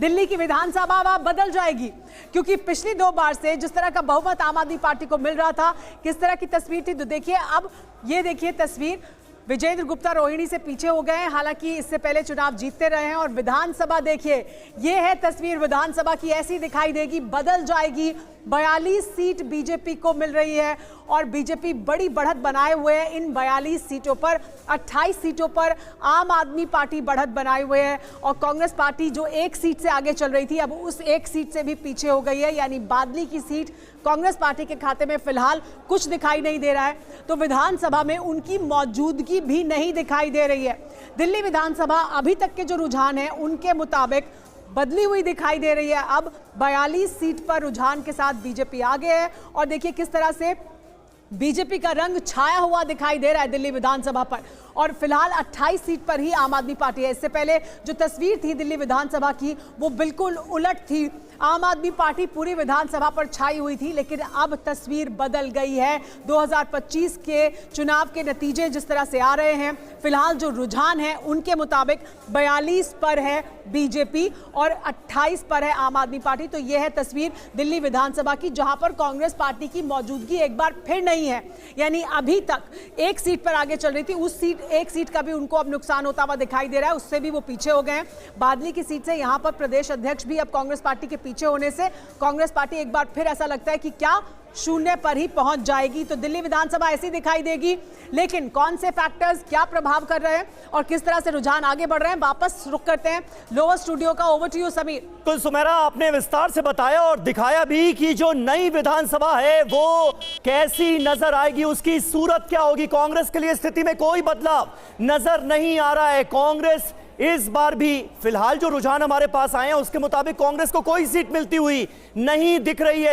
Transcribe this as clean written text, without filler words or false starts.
दिल्ली की विधानसभा अब बदल जाएगी, क्योंकि पिछली 2 बार से जिस तरह का बहुमत आम आदमी पार्टी को मिल रहा था, किस तरह की तस्वीर थी, तो देखिए अब ये देखिए तस्वीर, विजेंद्र गुप्ता रोहिणी से पीछे हो गए हैं। हालांकि इससे पहले चुनाव जीतते रहे हैं। और विधानसभा देखिए, ये है तस्वीर विधानसभा की, ऐसी दिखाई देगी, बदल जाएगी। 42 सीट बीजेपी को मिल रही है और बीजेपी बड़ी बढ़त बनाए हुए है इन 42 सीटों पर। 28 सीटों पर आम आदमी पार्टी बढ़त बनाए हुए है और कांग्रेस पार्टी जो 1 सीट से आगे चल रही थी, अब उस 1 सीट से भी पीछे हो गई है। यानी बादली की सीट कांग्रेस पार्टी के खाते में फिलहाल कुछ दिखाई नहीं दे रहा है, तो विधानसभा में उनकी मौजूदगी भी नहीं दिखाई दे रही है। दिल्ली विधानसभा अभी तक के जो रुझान है उनके मुताबिक बदली हुई दिखाई दे रही है। अब 42 सीट पर रुझान के साथ बीजेपी आगे है और देखिए किस तरह से बीजेपी का रंग छाया हुआ दिखाई दे रहा है दिल्ली विधानसभा पर। और फिलहाल 28 सीट पर ही आम आदमी पार्टी है। इससे पहले जो तस्वीर थी दिल्ली विधानसभा की, वो बिल्कुल उलट थी। आम आदमी पार्टी पूरी विधानसभा पर छाई हुई थी, लेकिन अब तस्वीर बदल गई है। 2025 के चुनाव के नतीजे जिस तरह से आ रहे हैं, फिलहाल जो रुझान है उनके मुताबिक 42 पर है बीजेपी और 28 पर है आम आदमी पार्टी। तो यह है तस्वीर दिल्ली विधानसभा की, जहां पर कांग्रेस पार्टी की मौजूदगी एक बार फिर नहीं है। यानी अभी तक 1 सीट पर आगे चल रही थी, उस 1 सीट का भी उनको अब नुकसान होता हुआ दिखाई दे रहा है, उससे भी वो पीछे हो गए हैं। बादली की सीट से यहां पर प्रदेश अध्यक्ष भी अब कांग्रेस पार्टी के पीछे होने से कांग्रेस पार्टी एक बार फिर ऐसा लगता है कि क्या शून्य पर ही पहुंच जाएगी। तो दिल्ली विधानसभा ऐसी दिखाई देगी, लेकिन कौन से फैक्टर्स क्या प्रभाव कर रहे हैं और किस तरह से रुझान आगे बढ़ रहे हैं, वापस रुक करते हैं लोअर स्टूडियो का। Over to you Sameer. तो सुमेरा, आपने विस्तार से बताया और दिखाया भी कि जो नई विधानसभा है वो कैसी नजर आएगी, उसकी सूरत क्या होगी। कांग्रेस के लिए स्थिति में कोई बदलाव नजर नहीं आ रहा है। कांग्रेस इस बार भी, फिलहाल जो रुझान हमारे पास आए हैं उसके मुताबिक कांग्रेस को कोई सीट मिलती हुई नहीं दिख रही है।